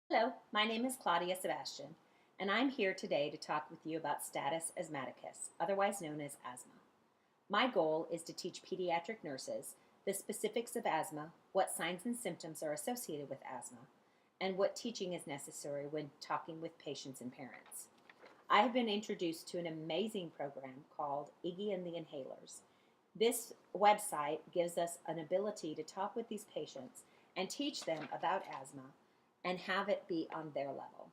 Hello, my name is Claudia Sebastian, and I'm here today to talk with you about status asthmaticus, otherwise known as asthma. My goal is to teach pediatric nurses the specifics of asthma, what signs and symptoms are associated with asthma, and what teaching is necessary when talking with patients and parents. I have been introduced to an amazing program called Iggy and the Inhalers. This website gives us an ability to talk with these patients and teach them about asthma and have it be on their level.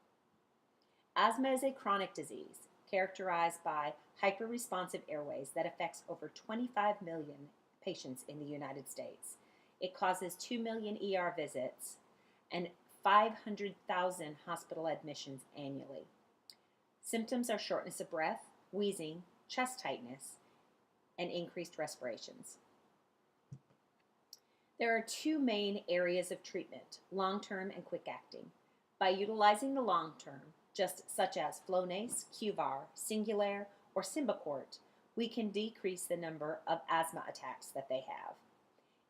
Asthma is a chronic disease characterized by hyperresponsive airways that affects over 25 million patients in the United States. It causes 2 million ER visits and 500,000 hospital admissions annually. Symptoms are shortness of breath, wheezing, chest tightness, and increased respirations. There are two main areas of treatment, long-term and quick-acting. By utilizing the long-term, such as Flonase, Qvar, Singulair, or Symbicort, we can decrease the number of asthma attacks that they have.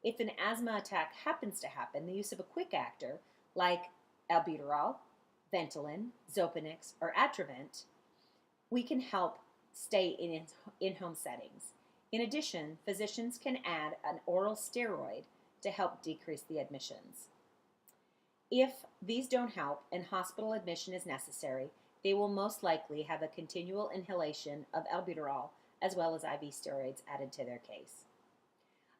If an asthma attack happens to happen, the use of a quick actor like albuterol, Ventolin, Xopenex, or Atrovent, we can help stay in in-home settings. In addition, physicians can add an oral steroid to help decrease the admissions. If these don't help and hospital admission is necessary, they will most likely have a continual inhalation of albuterol as well as IV steroids added to their case.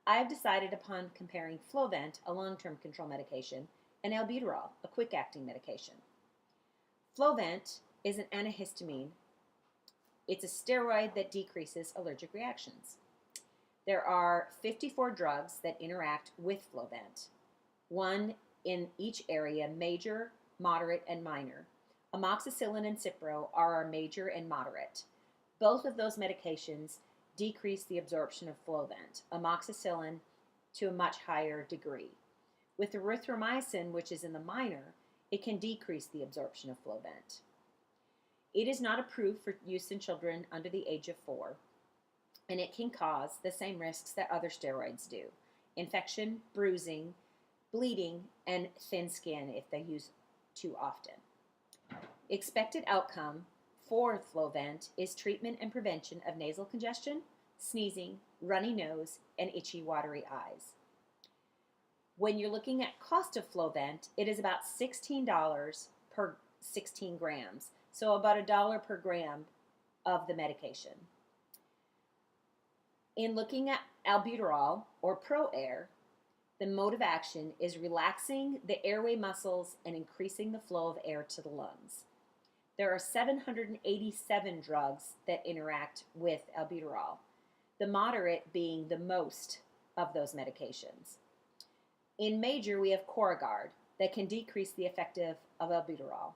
I have decided upon comparing Flovent, a long-term control medication, and albuterol, a quick-acting medication. Flovent is an antihistamine. It's a steroid that decreases allergic reactions. There are 54 drugs that interact with Flovent, one in each area, major, moderate, and minor. Amoxicillin and Cipro are our major and moderate. Both of those medications decrease the absorption of Flovent, amoxicillin to a much higher degree. With erythromycin, which is in the minor, it can decrease the absorption of Flovent. It is not approved for use in children under the age of 4, and it can cause the same risks that other steroids do: infection, bruising, bleeding, and thin skin if they use too often. Expected outcome for Flovent is treatment and prevention of nasal congestion, sneezing, runny nose, and itchy, watery eyes. When you're looking at cost of Flovent, it is about $16 per 16 grams, so about $1 per gram of the medication. In looking at albuterol or ProAir, the mode of action is relaxing the airway muscles and increasing the flow of air to the lungs. There are 787 drugs that interact with albuterol, the moderate being the most of those medications. In major, we have Coragard that can decrease the effect of albuterol.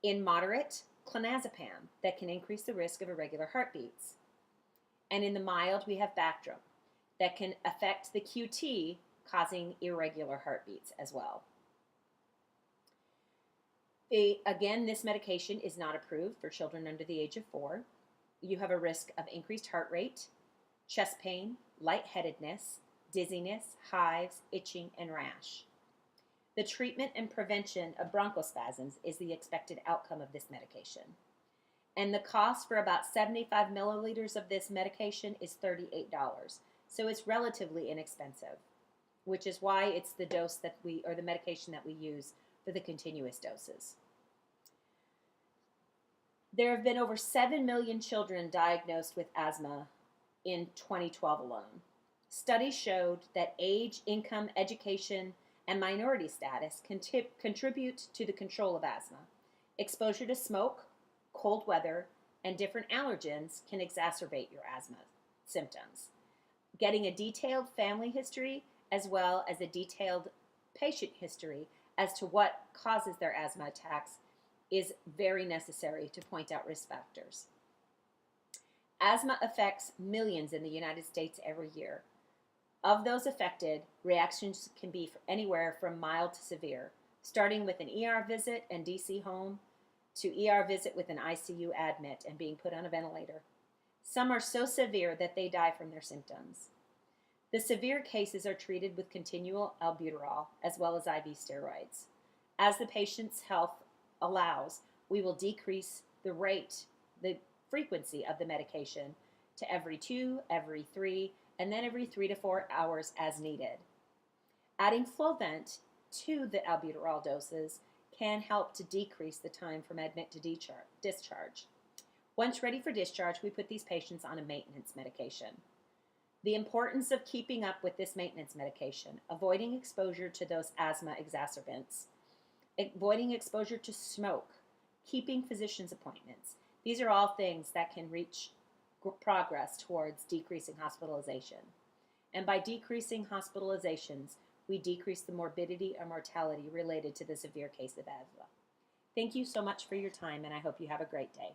In moderate, clonazepam that can increase the risk of irregular heartbeats. And in the mild, we have Bactrim that can affect the QT, causing irregular heartbeats as well. Again, this medication is not approved for children under the age of 4. You have a risk of increased heart rate, chest pain, lightheadedness, dizziness, hives, itching, and rash. The treatment and prevention of bronchospasms is the expected outcome of this medication. And the cost for about 75 milliliters of this medication is $38. So it's relatively inexpensive, which is why it's the dose that or the medication that we use for the continuous doses. There have been over 7 million children diagnosed with asthma in 2012 alone. Studies showed that age, income, education, and minority status contribute to the control of asthma. Exposure to smoke, cold weather, and different allergens can exacerbate your asthma symptoms. Getting a detailed family history as well as a detailed patient history as to what causes their asthma attacks is very necessary to point out risk factors. Asthma affects millions in the United States every year. Of those affected, reactions can be anywhere from mild to severe, starting with an ER visit and DC home to ER visit with an ICU admit and being put on a ventilator. Some are so severe that they die from their symptoms. The severe cases are treated with continual albuterol as well as IV steroids. As the patient's health allows, we will decrease the frequency of the medication to every 2, every 3, and then every 3 to 4 hours as needed. Adding Flovent to the albuterol doses can help to decrease the time from admit to discharge. Once ready for discharge, we put these patients on a maintenance medication. The importance of keeping up with this maintenance medication, avoiding exposure to those asthma exacerbants, avoiding exposure to smoke, keeping physician's appointments. These are all things that can reach progress towards decreasing hospitalization. And by decreasing hospitalizations, we decrease the morbidity or mortality related to the severe case of asthma. Thank you so much for your time, and I hope you have a great day.